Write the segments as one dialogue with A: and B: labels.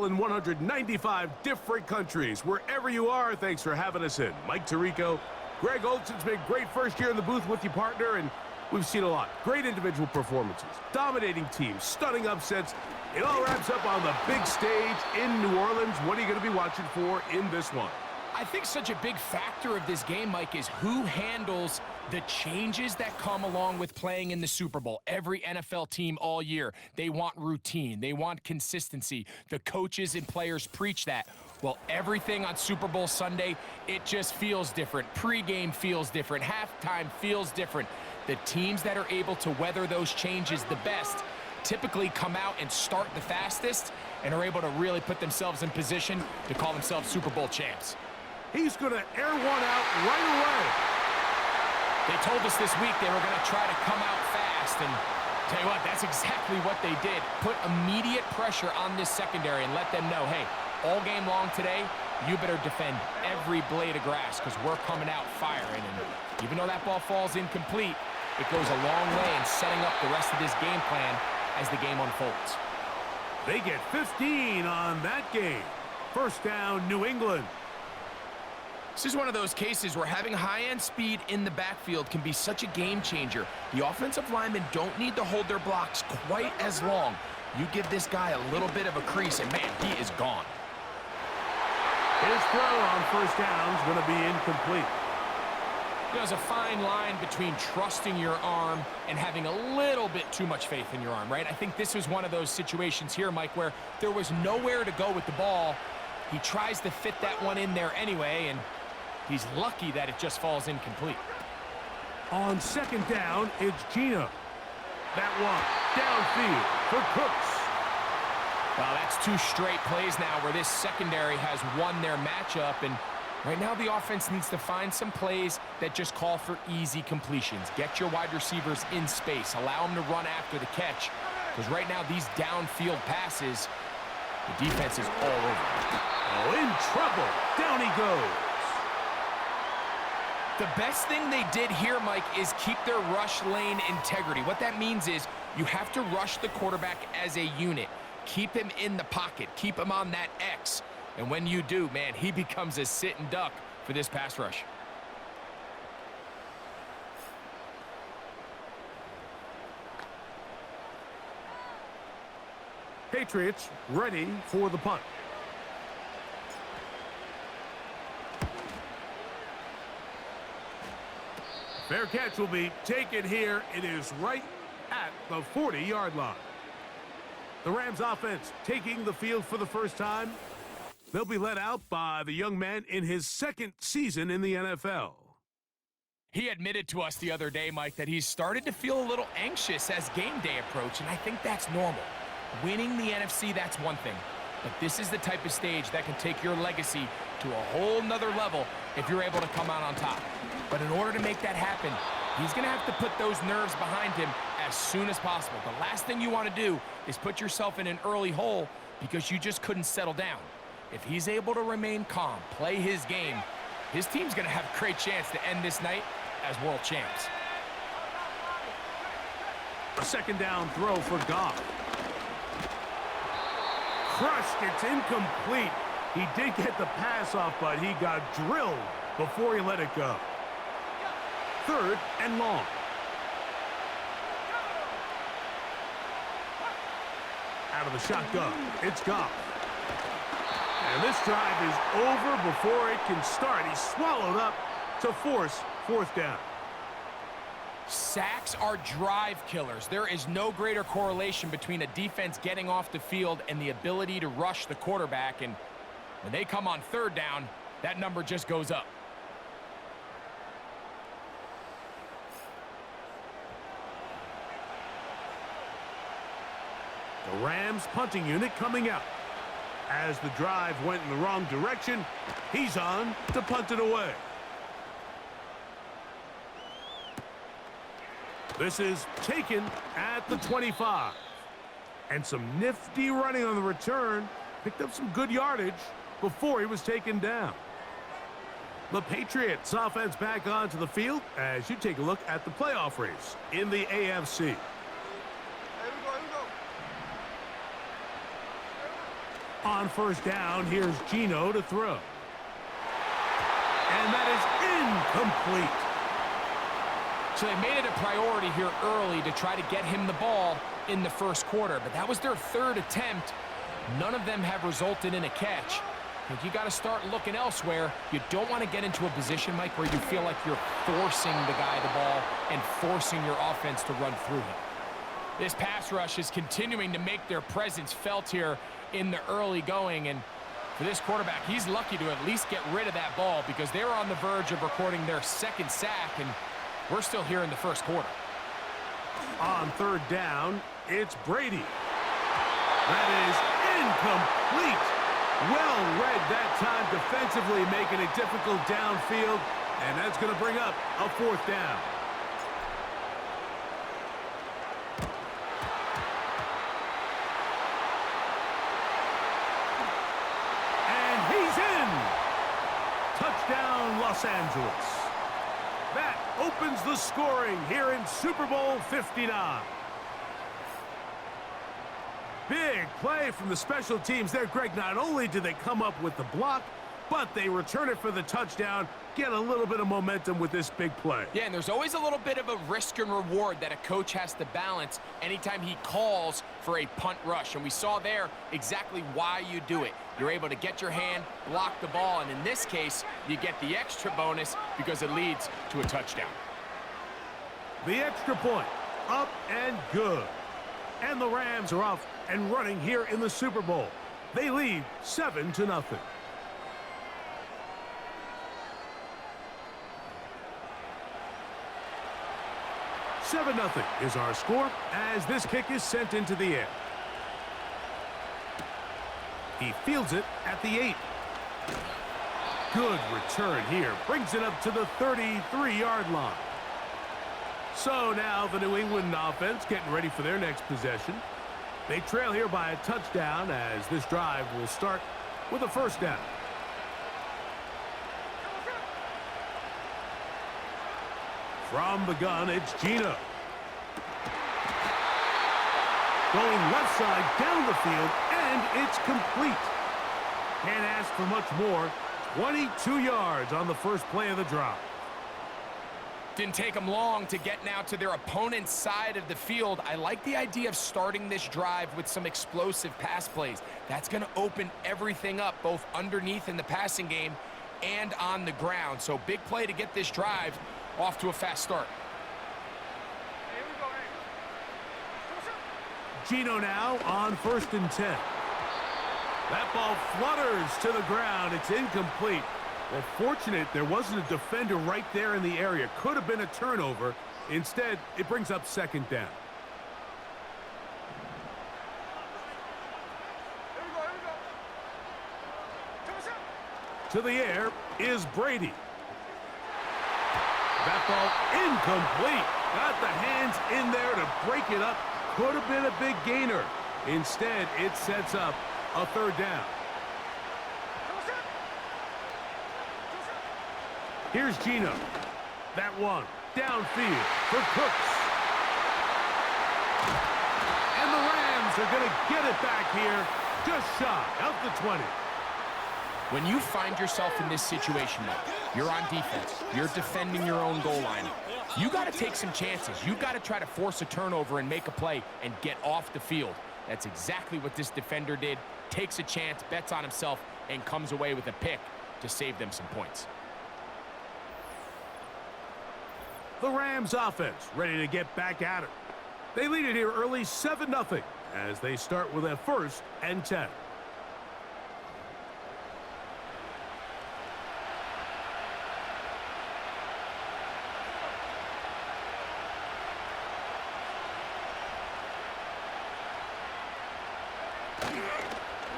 A: In 195 different countries. Wherever you are, thanks for having us in. Mike Tirico, Greg Olson's been great first year in the booth with you, partner, and we've seen a lot. Great individual performances, dominating teams, stunning upsets. It all wraps up on the big stage in New Orleans. What are you going to be watching for in this one?
B: I think such a big factor of this game, Mike, is who handles the changes that come along with playing in the Super Bowl. Every NFL team all year, they want routine. They want consistency. The coaches and players preach that. Well, everything on Super Bowl Sunday, it just feels different. Pre-game feels different. Halftime feels different. The teams that are able to weather those changes the best typically come out and start the fastest and are able to really put themselves in position to call themselves Super Bowl champs.
A: He's going to air one out right away.
B: They told us this week they were going to try to come out fast, and tell you what, that's exactly what they did. Put immediate pressure on this secondary and let them know, hey, all game long today, you better defend every blade of grass because we're coming out firing. And even though that ball falls incomplete, it goes a long way in setting up the rest of this game plan as the game unfolds.
A: They get 15 on that game. First down, New England.
B: This is one of those cases where having high-end speed in the backfield can be such a game changer. The offensive linemen don't need to hold their blocks quite as long. You give this guy a little bit of a crease, and man, he is gone.
A: His throw on first down is going to be incomplete.
B: There's a fine line between trusting your arm and having a little bit too much faith in your arm, right? I think this was one of those situations here, Mike, where there was nowhere to go with the ball. He tries to fit that one in there anyway, and he's lucky that it just falls incomplete.
A: On second down, it's Gino. That one downfield for Cooks.
B: Well, that's two straight plays now where this secondary has won their matchup, and right now the offense needs to find some plays that just call for easy completions. Get your wide receivers in space. Allow them to run after the catch, because right now these downfield passes, the defense is all over.
A: Oh, in trouble. Down he goes.
B: The best thing they did here, Mike, is keep their rush lane integrity. What that means is you have to rush the quarterback as a unit. Keep him in the pocket. Keep him on that X. And when you do, man, he becomes a sitting duck for this pass rush.
A: Patriots ready for the punt. Fair catch will be taken here. It is right at the 40-yard line. The Rams offense taking the field for the first time. They'll be led out by the young man in his second season in the NFL.
B: He admitted to us the other day, Mike, that he's started to feel a little anxious as game day approached, and I think that's normal. Winning the NFC, that's one thing. But this is the type of stage that can take your legacy to a whole nother level if you're able to come out on top. But in order to make that happen, he's going to have to put those nerves behind him as soon as possible. The last thing you want to do is put yourself in an early hole because you just couldn't settle down. If he's able to remain calm, play his game, his team's going to have a great chance to end this night as world champs.
A: A second down throw for Goff. Crushed, it's incomplete. He did get the pass off, but he got drilled before he let it go. Third and long. Out of the shotgun, it's Goff. And this drive is over before it can start. He's swallowed up to force fourth down.
B: Sacks are drive killers. There is no greater correlation between a defense getting off the field and the ability to rush the quarterback. And when they come on third down, that number just goes up.
A: The Rams punting unit coming out. As the drive went in the wrong direction, he's on to punt it away. This is taken at the 25. And some nifty running on the return. Picked up some good yardage before he was taken down. The Patriots offense back onto the field as you take a look at the playoff race in the AFC. On first down, here's Gino to throw. And that is incomplete.
B: So they made it a priority here early to try to get him the ball in the first quarter, but that was their third attempt. None of them have resulted in a catch. I think you got to start looking elsewhere. You don't want to get into a position, Mike, where you feel like you're forcing the guy the ball and forcing your offense to run through him. This pass rush is continuing to make their presence felt here in the early going, and for this quarterback, he's lucky to at least get rid of that ball because they were on the verge of recording their second sack, and we're still here in the first quarter.
A: On third down, it's Brady. That is incomplete. Well read that time defensively, making it difficult downfield, and that's going to bring up a fourth down. And he's in. Touchdown, Los Angeles. That opens the scoring here in Super Bowl 59. Big play from the special teams there, Greg. Not only did they come up with the block, but they return it for the touchdown, get a little bit of momentum with this big play.
B: Yeah, and there's always a little bit of a risk and reward that a coach has to balance anytime he calls for a punt rush. And we saw there exactly why you do it. You're able to get your hand, block the ball, and in this case, you get the extra bonus because it leads to a touchdown.
A: The extra point, up and good. And the Rams are off and running here in the Super Bowl. They lead 7-0. Seven 0 is our score as this kick is sent into the air. He fields it at the 8. Good return here. Brings it up to the 33-yard line. So now the New England offense getting ready for their next possession. They trail here by a touchdown as this drive will start with a first down. From the gun, it's Gino. Going left side down the field, and it's complete. Can't ask for much more. 22 yards on the first play of the drive.
B: Didn't take them long to get now to their opponent's side of the field. I like the idea of starting this drive with some explosive pass plays. That's going to open everything up, both underneath in the passing game and on the ground. So big play to get this drive off to a fast start.
A: Gino now on 1st and 10. That ball flutters to the ground. It's incomplete. Well, fortunate there wasn't a defender right there in the area. Could have been a turnover. Instead, it brings up second down. To the air is Brady. That ball incomplete. Got the hands in there to break it up. Could have been a big gainer. Instead, it sets up a third down. Here's Gino. That one downfield for Cooks. And the Rams are going to get it back here just shy of the 20.
B: When you find yourself in this situation, Mike, you're on defense, you're defending your own goal line, you got to take some chances. You got to try to force a turnover and make a play and get off the field. That's exactly what this defender did. Takes a chance, bets on himself, and comes away with a pick to save them some points.
A: The Rams offense ready to get back at it. They lead it here early 7-0 as they start with a 1st and 10.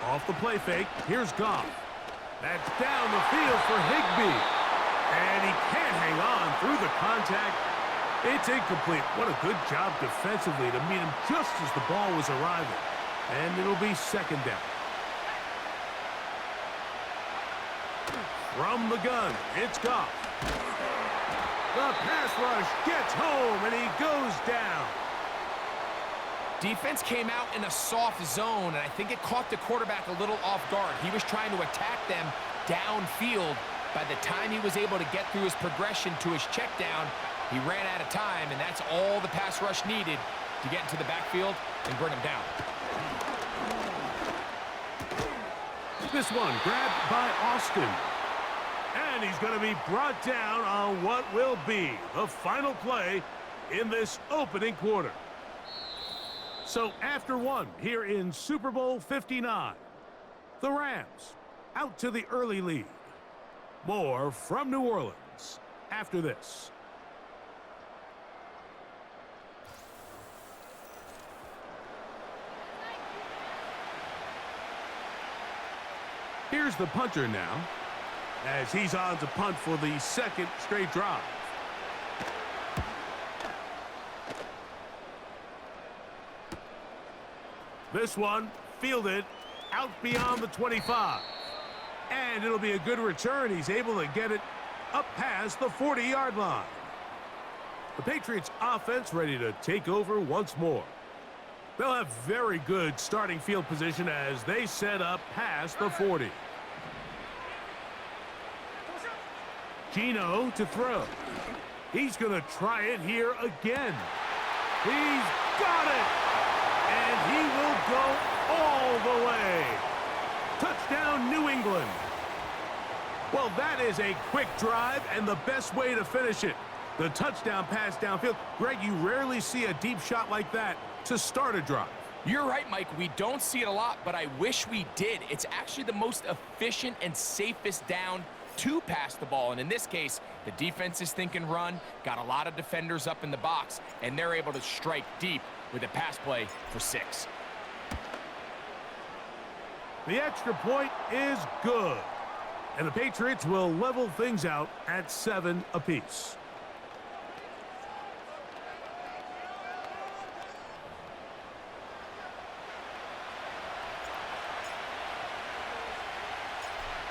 A: Off the play fake, here's Goff. That's down the field for Higbee. And he can't hang on through the contact. It's incomplete. What a good job defensively to meet him just as the ball was arriving. And it'll be second down. From the gun, it's Goff. The pass rush gets home, and he goes down.
B: Defense came out in a soft zone, and I think it caught the quarterback a little off guard. He was trying to attack them downfield. By the time he was able to get through his progression to his check down, he ran out of time, and that's all the pass rush needed to get into the backfield and bring him down.
A: This one grabbed by Austin. And he's going to be brought down on what will be the final play in this opening quarter. So after one here in Super Bowl 59, the Rams out to the early lead. More from New Orleans after this. Here's the punter now, as he's on to punt for the second straight drive. This one fielded out beyond the 25. And it'll be a good return. He's able to get it up past the 40-yard line. The Patriots offense ready to take over once more. They'll have very good starting field position as they set up past the 40. Gino to throw. He's going to try it here again. He's got it! And he will go all the way. Touchdown, New England. Well, that is a quick drive and the best way to finish it. The touchdown pass downfield. Greg, you rarely see a deep shot like that to start a drive.
B: You're right, Mike. We don't see it a lot, but I wish we did. It's actually the most efficient and safest down to pass the ball. And in this case, the defense is thinking run, got a lot of defenders up in the box, and they're able to strike deep with a pass play for 6.
A: The extra point is good. And the Patriots will level things out at 7 apiece.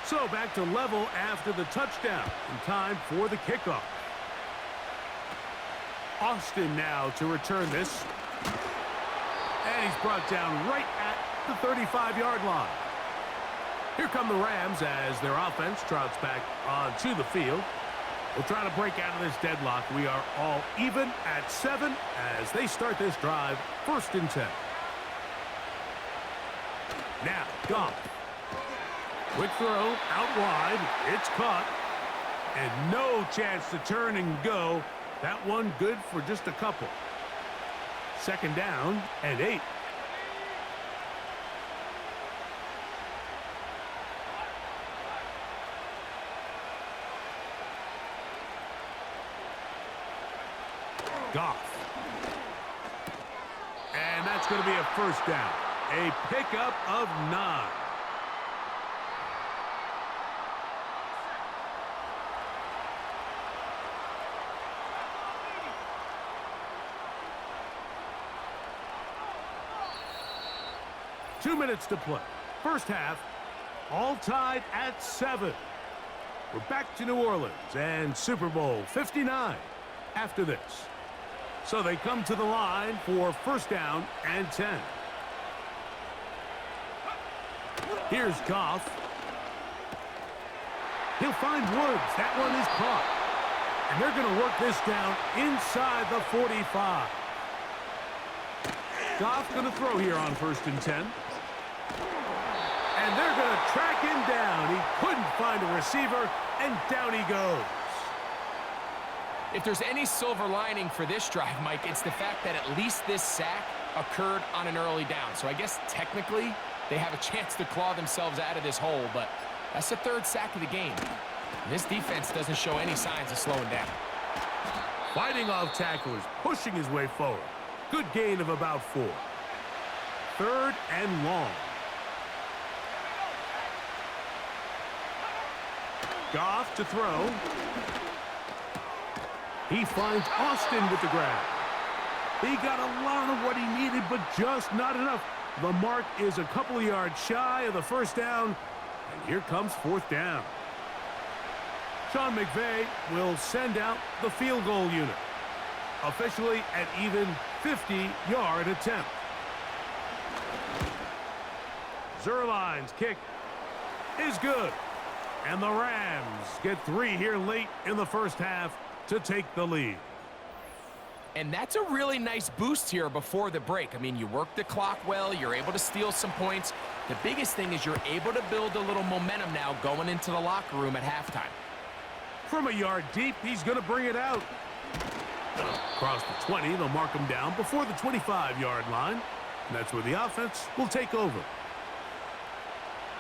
A: So back to level after the touchdown. In time for the kickoff. Austin now to return this. And he's brought down right at the 35-yard line. Here come the Rams as their offense trots back onto the field. We'll try to break out of this deadlock. We are all even at 7 as they start this drive, 1st and 10. Now, Goff. Quick throw, out wide. It's caught. And no chance to turn and go. That one good for just a couple. 2nd down and 8. Goff. And that's going to be a 1st down. A pickup of 9. Two minutes to play. First half, all tied at 7. We're back to New Orleans and Super Bowl 59 after this. So they come to the line for 1st down and 10. Here's Goff. He'll find Woods. That one is caught. And they're going to work this down inside the 45. Goff going to throw here on 1st and 10. And they're going to track him down. He couldn't find a receiver, and down he goes.
B: If there's any silver lining for this drive, Mike, it's the fact that at least this sack occurred on an early down. So I guess technically they have a chance to claw themselves out of this hole, but that's the 3rd sack of the game. And this defense doesn't show any signs of slowing down.
A: Fighting off tacklers, pushing his way forward. Good gain of about 4. 3rd and long. Goff to throw. He finds Austin with the grab. He got a lot of what he needed, but just not enough. The mark is a couple of yards shy of the 1st down, and here comes 4th down. Sean McVay will send out the field goal unit. Officially an even 50-yard attempt. Zerline's kick is good. And the Rams get 3 here late in the first half to take the lead.
B: And that's a really nice boost here before the break. I mean, you work the clock well, you're able to steal some points. The biggest thing is you're able to build a little momentum now going into the locker room at halftime.
A: From a yard deep, he's going to bring it out. Across the 20, they'll mark him down before the 25-yard line. And that's where the offense will take over.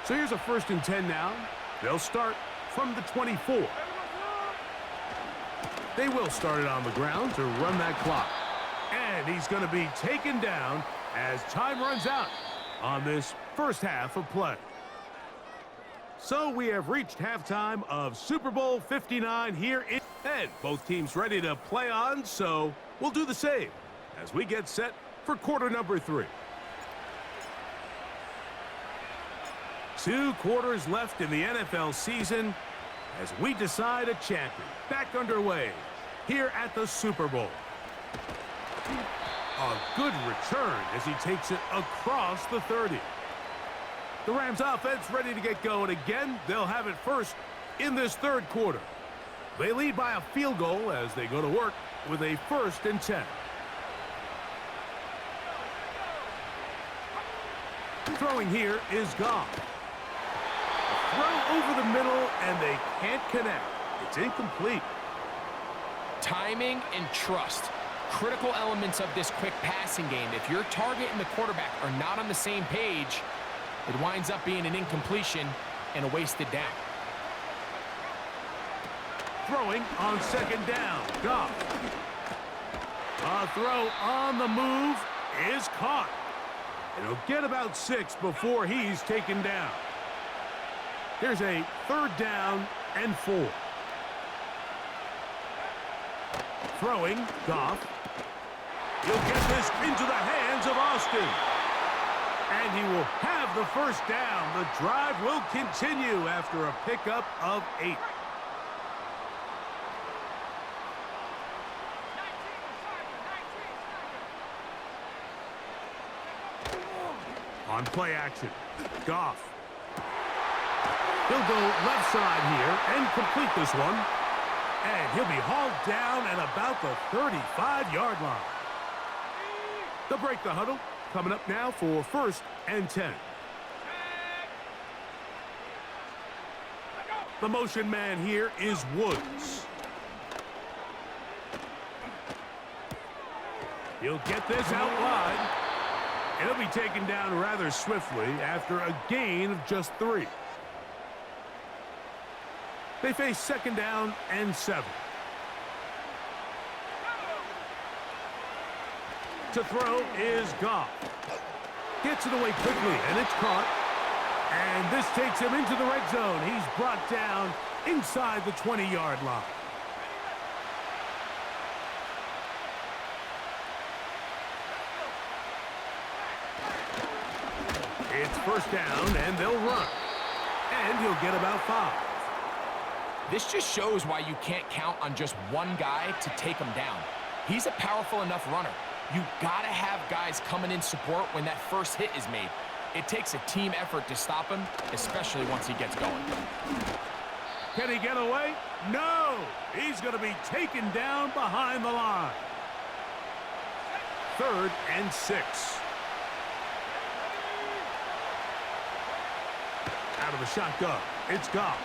A: So here's a 1st and 10 now. They'll start from the 24. They will start it on the ground to run that clock. And he's going to be taken down as time runs out on this first half of play. So we have reached halftime of Super Bowl 59 here in and both teams ready to play on, so we'll do the same as we get set for quarter number 3. 2 quarters left in the NFL season as we decide a champion. Back underway here at the Super Bowl. A good return as he takes it across the 30. The Rams offense ready to get going again. They'll have it first in this 3rd quarter. They lead by a field goal as they go to work with a 1st and 10. Throwing here is Goff. Throw over the middle, and they can't connect. It's incomplete.
B: Timing and trust, critical elements of this quick passing game. If your target and the quarterback are not on the same page, it winds up being an incompletion and a wasted down.
A: Throwing on 2nd down, Goff. A throw on the move is caught. And he'll get about 6 before he's taken down. Here's a 3rd down and 4. Throwing, Goff. He'll get this into the hands of Austin. And he will have the 1st down. The drive will continue after a pickup of 8. On play action, Goff. He'll go left side here and complete this one. And he'll be hauled down at about the 35-yard line. They'll break the huddle. Coming up now for 1st and 10. The motion man here is Woods. He'll get this out wide. And he'll be taken down rather swiftly after a gain of just 3. They face 2nd down and 7. To throw is Goff. Gets it away quickly, and it's caught. And this takes him into the red zone. He's brought down inside the 20-yard line. It's 1st down, and they'll run. And he'll get about 5.
B: This just shows why you can't count on just one guy to take him down. He's a powerful enough runner. You gotta have guys coming in support when that first hit is made. It takes a team effort to stop him, especially once he gets going.
A: Can he get away? No! He's gonna be taken down behind the line. 3rd and 6. Out of the shotgun, it's Goff.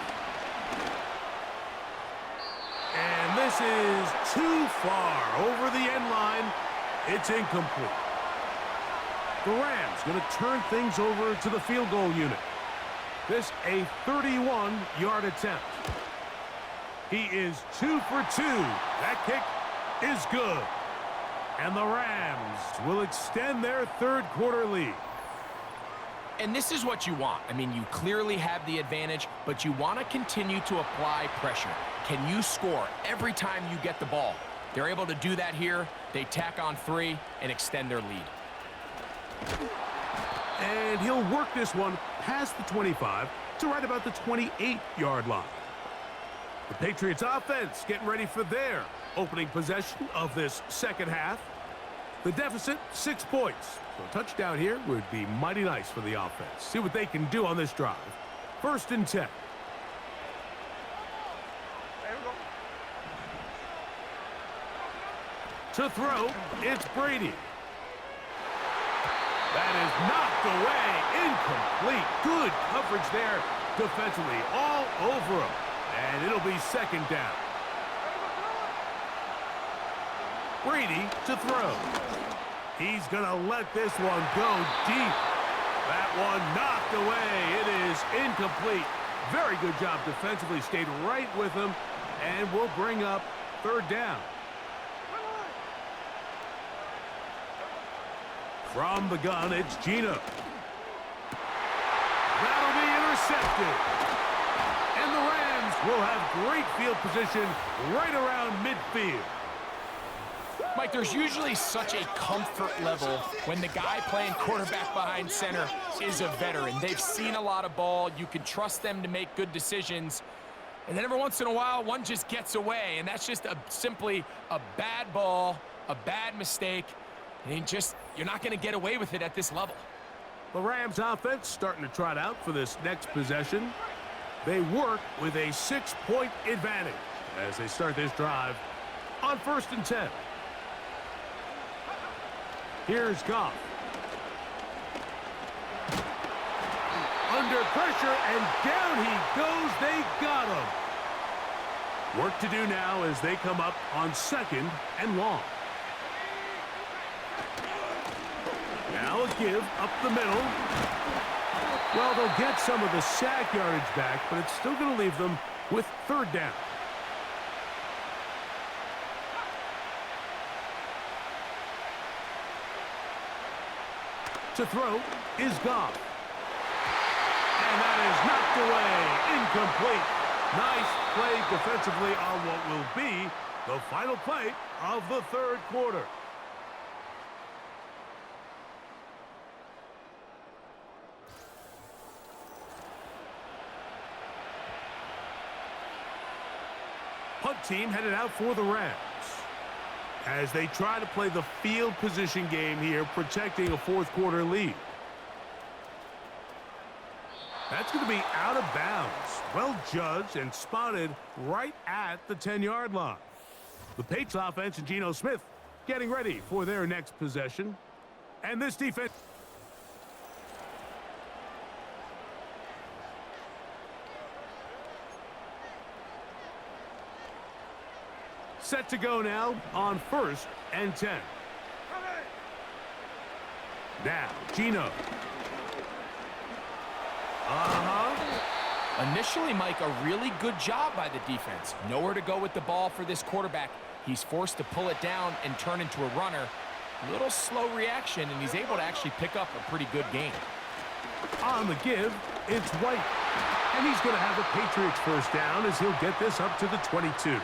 A: And this is too far over the end line. It's incomplete. The Rams going to turn things over to the field goal unit. This a 31-yard attempt. He is 2 for 2. That kick is good. And the Rams will extend their 3rd quarter lead.
B: And this is what you want. I mean, you clearly have the advantage, but you want to continue to apply pressure. Can you score every time you get the ball? They're able to do that here. They tack on 3 and extend their lead.
A: And he'll work this one past the 25 to right about the 28-yard line. The Patriots offense getting ready for their opening possession of this 2nd half. The deficit, 6 points. So a touchdown here would be mighty nice for the offense. See what they can do on this drive. 1st and 10. To throw, it's Brady. That is knocked away, incomplete. Good coverage there defensively, all over him. And it'll be 2nd down. Brady to throw. He's going to let this one go deep. That one knocked away. It is incomplete. Very good job defensively. Stayed right with him. And we'll bring up 3rd down. From the gun, it's Gino. That'll be intercepted. And the Rams will have great field position right around midfield.
B: Mike, there's usually such a comfort level when the guy playing quarterback behind center is a veteran. They've seen a lot of ball. You can trust them to make good decisions. And then every once in a while, one just gets away. And that's just simply a bad ball, a bad mistake. And you're not going to get away with it at this level.
A: The Rams offense starting to trot out for this next possession. They work with a 6-point advantage as they start this drive on 1st and 10. Here's Goff. Under pressure, and down he goes. They got him. Work to do now as they come up on 2nd and long. Now a give up the middle. Well, they'll get some of the sack yardage back, but it's still going to leave them with 3rd down. To throw is Goff. And that is knocked away. Incomplete. Nice play defensively on what will be the final play of the 3rd quarter. Punt team headed out for the Rams as they try to play the field position game here, protecting a 4th quarter lead. That's going to be out of bounds. Well judged and spotted right at the 10-yard line. The Patriots offense and Geno Smith getting ready for their next possession. And this defense... set to go now on 1st and 10. Now, Geno.
B: Initially, Mike, a really good job by the defense. Nowhere to go with the ball for this quarterback. He's forced to pull it down and turn into a runner. Little slow reaction, and he's able to actually pick up a pretty good game.
A: On the give, it's White. And he's going to have a Patriots 1st down as he'll get this up to the 22.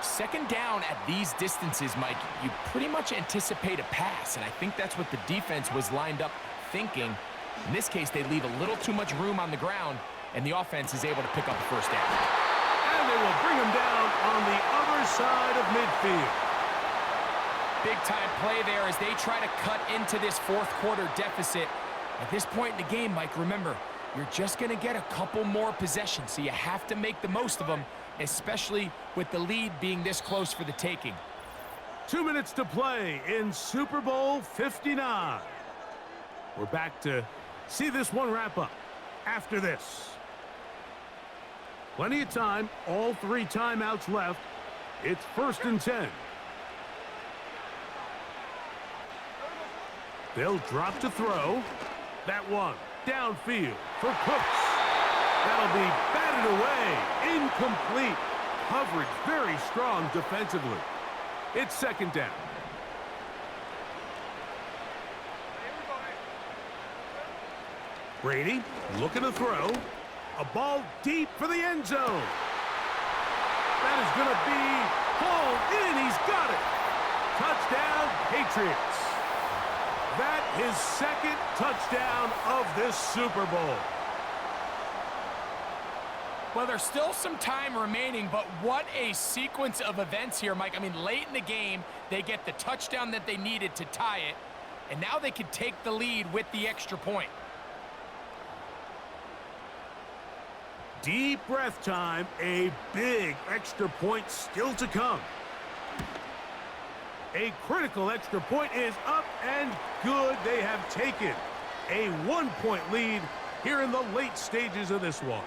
B: 2nd down at these distances, Mike, you pretty much anticipate a pass, and I think that's what the defense was lined up thinking. In this case, they leave a little too much room on the ground, and the offense is able to pick up a 1st down.
A: And they will bring him down on the other side of midfield.
B: Big-time play there as they try to cut into this 4th quarter deficit. At this point in the game, Mike, remember, you're just going to get a couple more possessions, so you have to make the most of them, especially with the lead being this close for the taking.
A: 2 minutes to play in Super Bowl 59. We're back to see this one wrap up after this. Plenty of time, all 3 timeouts left. It's 1st and 10. They'll drop to throw. That one downfield for Cooks. That'll be batted away. Incomplete. Coverage very strong defensively. It's 2nd down. Brady looking to throw. A ball deep for the end zone. That is going to be hauled in. He's got it. Touchdown, Patriots. That is 2nd touchdown of this Super Bowl.
B: Well, there's still some time remaining, but what a sequence of events here, Mike. I mean, late in the game, they get the touchdown that they needed to tie it, and now they can take the lead with the extra point.
A: Deep breath time. A big extra point still to come. A critical extra point is up and good. They have taken a 1-point lead here in the late stages of this one.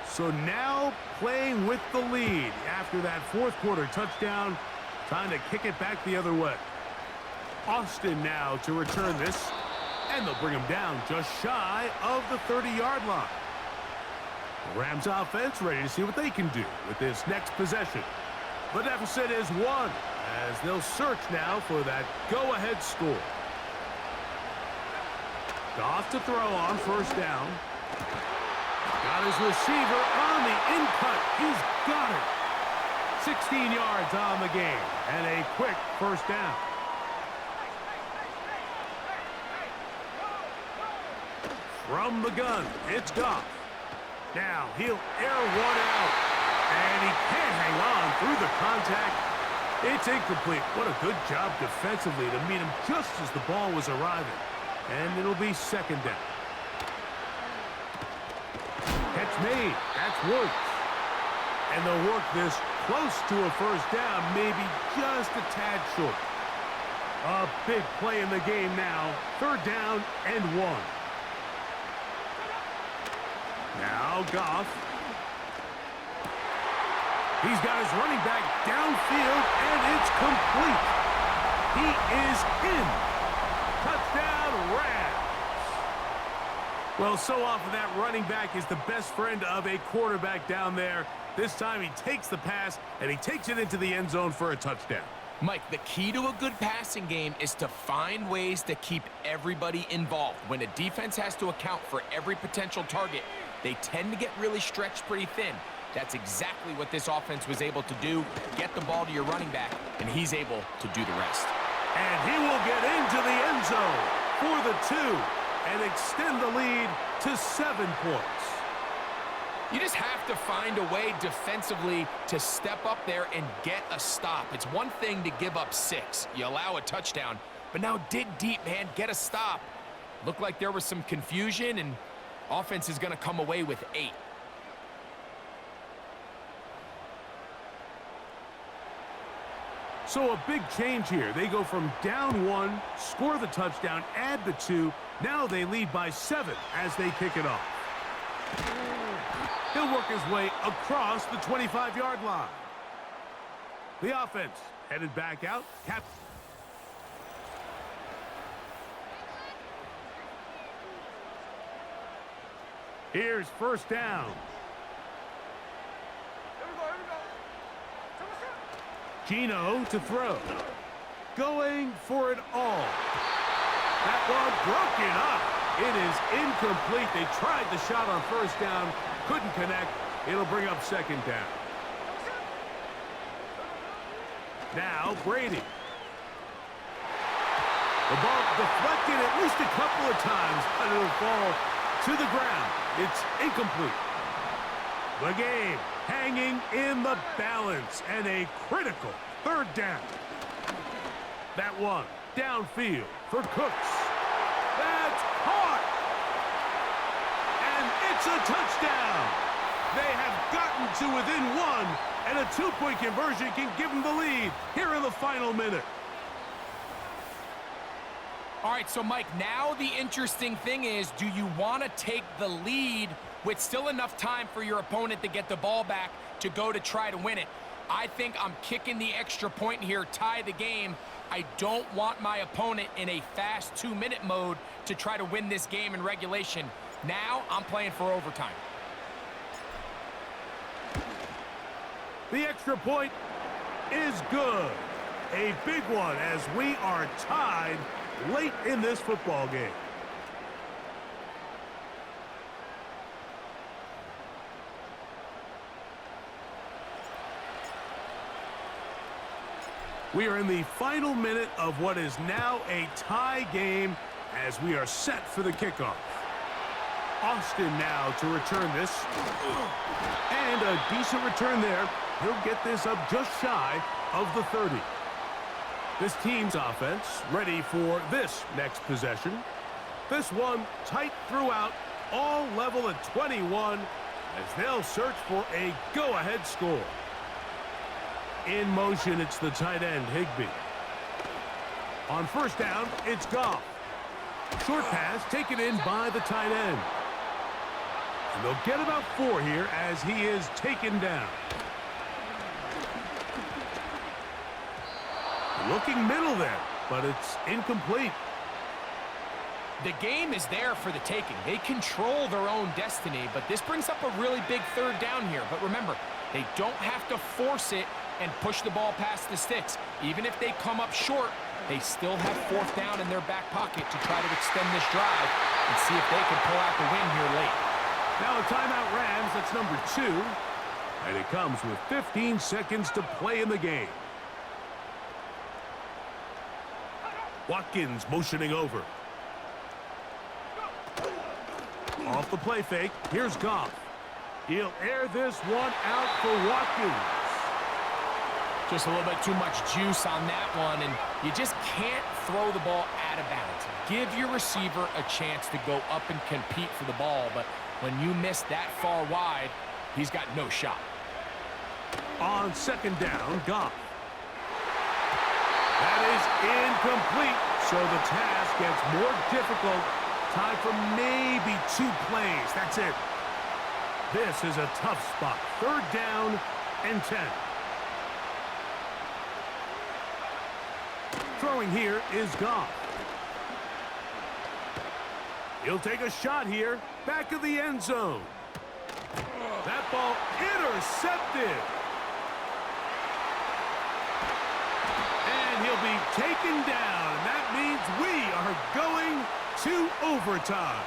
A: So now playing with the lead after that fourth quarter touchdown, trying to kick it back the other way. Austin now to return this, and they'll bring him down just shy of the 30-yard line. The Rams offense ready to see what they can do with this next possession. The deficit is 1 as they'll search now for that go-ahead score. Goff to throw on first down. Got his receiver on the in-cut. He's got it. 16 yards on the game and a quick first down. From the gun, it's Goff. Now he'll air one out, and he can't hang on through the contact. It's incomplete. What a good job defensively to meet him just as the ball was arriving. And it'll be second down. Catch made. That's Woods. And they'll work this close to a first down, maybe just a tad short. A big play in the game now. Third down and 1. Now Goff. He's got his running back downfield, and it's complete. He is in. Touchdown, Rams. Well, so often that running back is the best friend of a quarterback down there. This time he takes the pass, and he takes it into the end zone for a touchdown.
B: Mike, the key to a good passing game is to find ways to keep everybody involved. When a defense has to account for every potential target, they tend to get really stretched pretty thin. That's exactly what this offense was able to do. Get the ball to your running back, and he's able to do the rest.
A: And he will get into the end zone for the 2 and extend the lead to 7 points.
B: You just have to find a way defensively to step up there and get a stop. It's one thing to give up 6. You allow a touchdown, but now dig deep, man. Get a stop. Looked like there was some confusion, and offense is going to come away with 8.
A: So a big change here. They go from down 1, score the touchdown, add the 2. Now they lead by 7 as they kick it off. He'll work his way across the 25-yard line. The offense headed back out. Here's first down. Gino to throw. Going for it all. That one broken up. It is incomplete. They tried the shot on first down. Couldn't connect. It'll bring up second down. Now Brady. The ball deflected at least a couple of times, but it'll fall to the ground. It's incomplete. The game hanging in the balance, and a critical third down. That one downfield for Cooks. That's caught. And it's a touchdown. They have gotten to within 1, and a 2-point conversion can give them the lead here in the final minute.
B: All right, so Mike, now the interesting thing is, do you want to take the lead with still enough time for your opponent to get the ball back to go to try to win it? I think I'm kicking the extra point here, tie the game. I don't want my opponent in a fast 2-minute mode to try to win this game in regulation. Now I'm playing for overtime.
A: The extra point is good. A big one as we are tied late in this football game. We are in the final minute of what is now a tie game as we are set for the kickoff. Austin now to return this. And a decent return there. He'll get this up just shy of the 30. This team's offense ready for this next possession. This one tight throughout, all level at 21 as they'll search for a go-ahead score. In motion, it's the tight end, Higbee. On first down, it's Goff. Short pass taken in by the tight end. And they'll get about 4 here as he is taken down. Looking middle there, but it's incomplete.
B: The game is there for the taking. They control their own destiny, but this brings up a really big third down here. But remember, they don't have to force it and push the ball past the sticks. Even if they come up short, they still have fourth down in their back pocket to try to extend this drive and see if they can pull out the win here late.
A: Now a timeout Rams, that's number 2. And it comes with 15 seconds to play in the game. Watkins motioning over. Off the play fake, here's Goff. He'll air this one out for Watkins.
B: Just a little bit too much juice on that one, and you just can't throw the ball out of bounds. Give your receiver a chance to go up and compete for the ball, but when you miss that far wide, he's got no shot.
A: On second down, Goff. That is incomplete, so the task gets more difficult. Time for maybe 2 plays. That's it. This is a tough spot. Third down and 10. Throwing here is Goff. He'll take a shot here. Back of the end zone. That ball intercepted. And he'll be taken down. And that means we are going to overtime.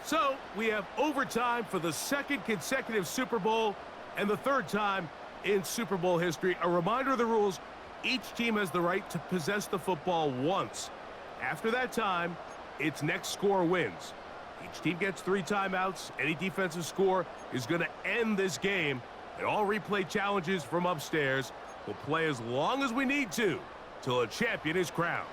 A: So, we have overtime for the 2nd consecutive Super Bowl and the 3rd time in Super Bowl history. A reminder of the rules, each team has the right to possess the football once. After that time, its next score wins. Each team gets 3 timeouts. Any defensive score is going to end this game. And all replay challenges from upstairs will play as long as we need to till a champion is crowned.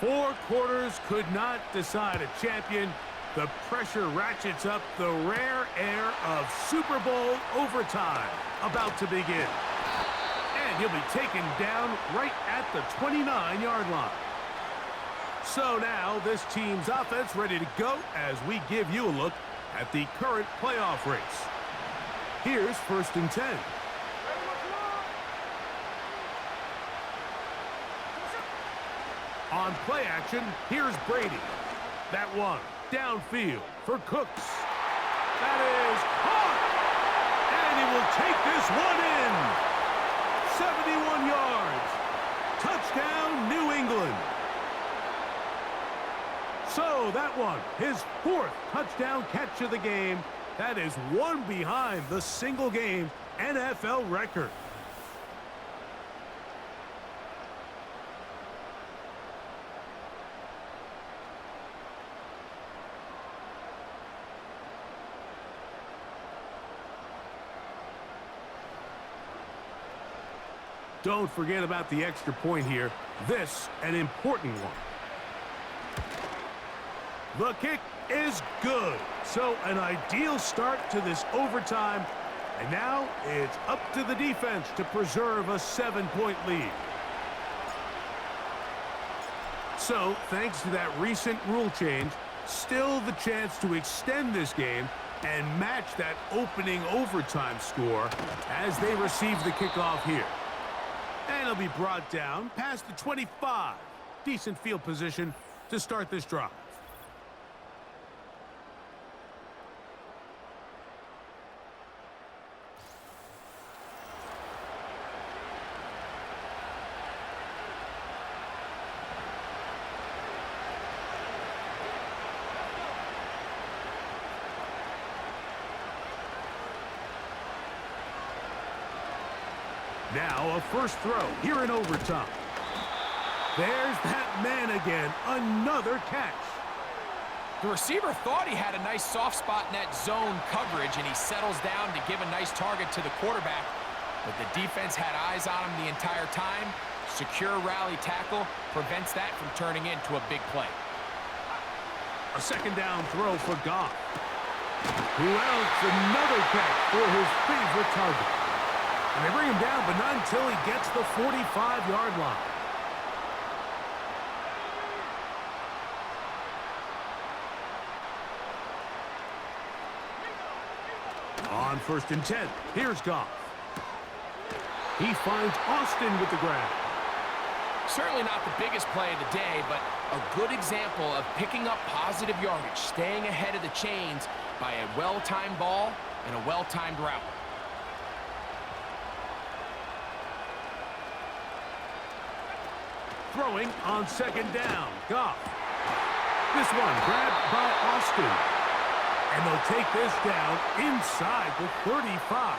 A: 4 quarters could not decide a champion. The pressure ratchets up, the rare air of Super Bowl overtime about to begin. And he'll be taken down right at the 29-yard line. So now this team's offense ready to go as we give you a look at the current playoff race. Here's 1st and 10. On play action, here's Brady. That one downfield for Cooks. That is caught! And he will take this one in. 71 yards. Touchdown, New England. So that one, his 4th touchdown catch of the game. That is one behind the single-game NFL record. Don't forget about the extra point here. This, an important one. The kick is good. So an ideal start to this overtime. And now it's up to the defense to preserve a 7-point lead. So, thanks to that recent rule change, still the chance to extend this game and match that opening overtime score as they receive the kickoff here. And it'll be brought down past the 25. Decent field position to start this drive. Now a first throw here in overtime. There's that man again. Another catch.
B: The receiver thought he had a nice soft spot in that zone coverage, and he settles down to give a nice target to the quarterback. But the defense had eyes on him the entire time. Secure rally tackle prevents that from turning into a big play.
A: A second down throw for Goff. Who else? Another catch for his favorite target. And they bring him down, but not until he gets the 45-yard line. On 1st and 10, here's Goff. He finds Austin with the grab.
B: Certainly not the biggest play of the day, but a good example of picking up positive yardage, staying ahead of the chains by a well-timed ball and a well-timed route.
A: Throwing on 2nd down, Goff. This one grabbed by Austin. And they'll take this down inside the 35.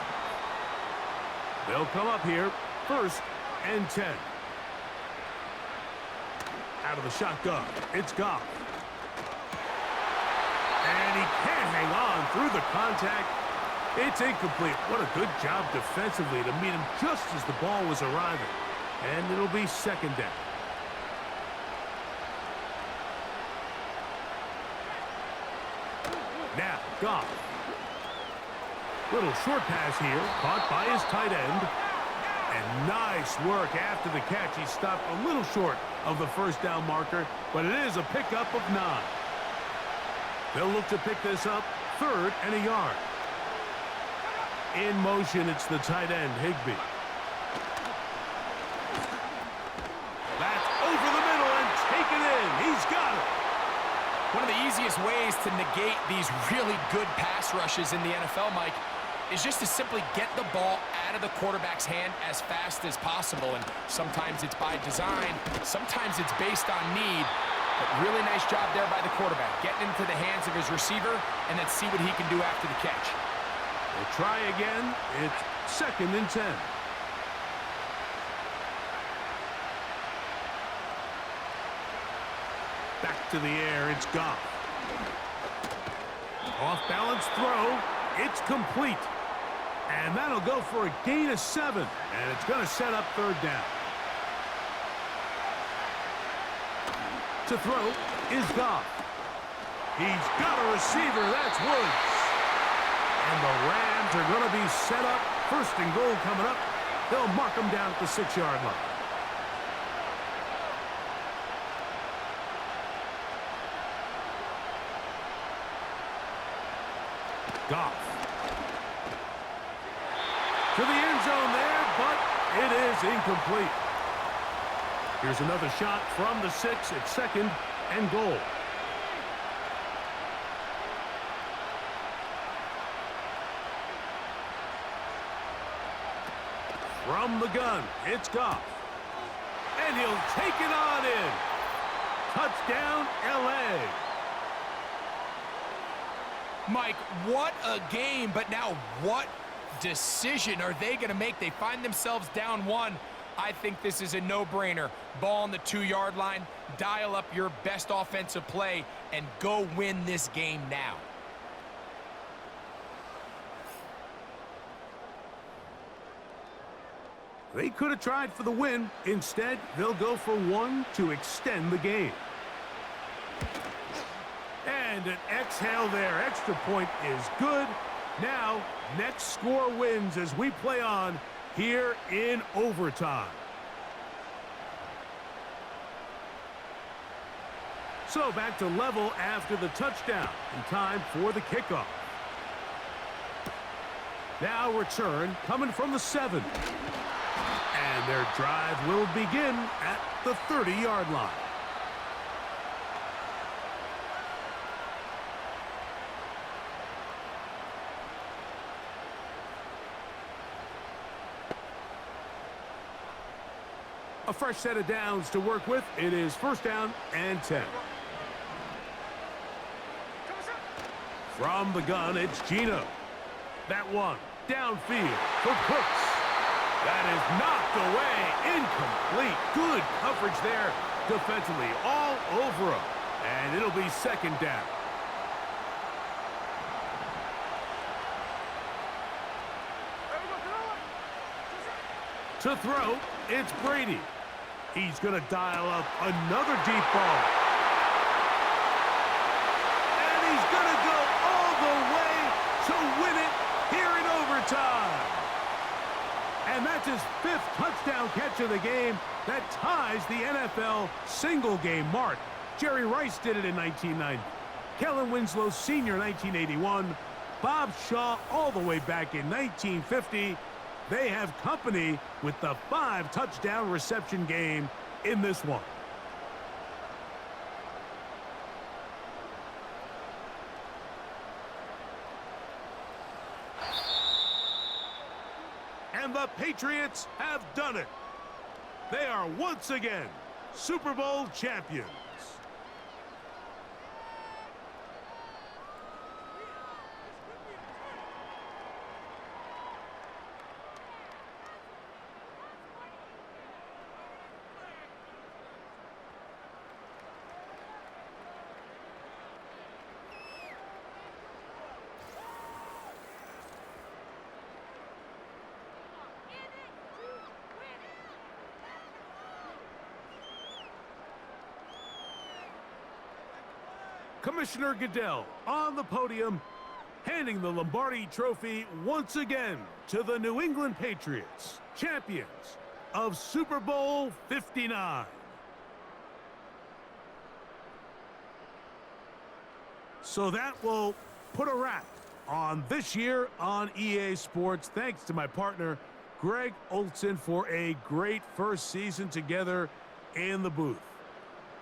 A: They'll come up here, 1st and 10. Out of the shotgun, it's Goff. And he can't hang on through the contact. It's incomplete. What a good job defensively to meet him just as the ball was arriving. And it'll be 2nd down. Now, Goff. Little short pass here, caught by his tight end. And nice work after the catch. He stopped a little short of the 1st down marker, but it is a pickup of 9. They'll look to pick this up, 3rd and a yard. In motion, it's the tight end, Higbee. That's over the middle and taken in. He's got it.
B: One of the easiest ways to negate these really good pass rushes in the NFL, Mike, is just to simply get the ball out of the quarterback's hand as fast as possible. And sometimes it's by design, sometimes it's based on need. But really nice job there by the quarterback, getting into the hands of his receiver, and then see what he can do after the catch.
A: We'll try again. It's 2nd and 10. Back to the air, it's Goff. Off-balance throw, it's complete. And that'll go for a gain of 7. And it's going to set up 3rd down. To throw is Goff. He's got a receiver, that's Woods. And the Rams are going to be set up. 1st and goal coming up. They'll mark him down at the 6-yard line. Goff. To the end zone there, but it is incomplete. Here's another shot from the 6 at 2nd and goal. From the gun, it's Goff. And he'll take it on in. Touchdown, L.A.
B: Mike, what a game, but now what decision are they going to make? They find themselves down 1. I think this is a no-brainer. Ball on the 2-yard line, dial up your best offensive play, and go win this game now.
A: They could have tried for the win. Instead, they'll go for 1 to extend the game. And an exhale there. Extra point is good. Now, next score wins as we play on here in overtime. So back to level after the touchdown. And time for the kickoff. Now return coming from the 7. And their drive will begin at the 30-yard line. A fresh set of downs to work with. It is 1st down and 10. From the gun, it's Gino. That one downfield for Cooks. That is knocked away. Incomplete. Good coverage there defensively. All over him. And it'll be second down. To throw, it's Brady. He's going to dial up another deep ball. And he's going to go all the way to win it here in overtime. And that's his 5th touchdown catch of the game. That ties the NFL single-game mark. Jerry Rice did it in 1990. Kellen Winslow Sr. 1981. Bob Shaw all the way back in 1950. They have company with the 5-touchdown reception game in this one. And the Patriots have done it. They are once again Super Bowl champions. Commissioner Goodell on the podium, handing the Lombardi Trophy once again to the New England Patriots, champions of Super Bowl 59. So that will put a wrap on this year on EA Sports. Thanks to my partner, Greg Olson, for a great first season together in the booth.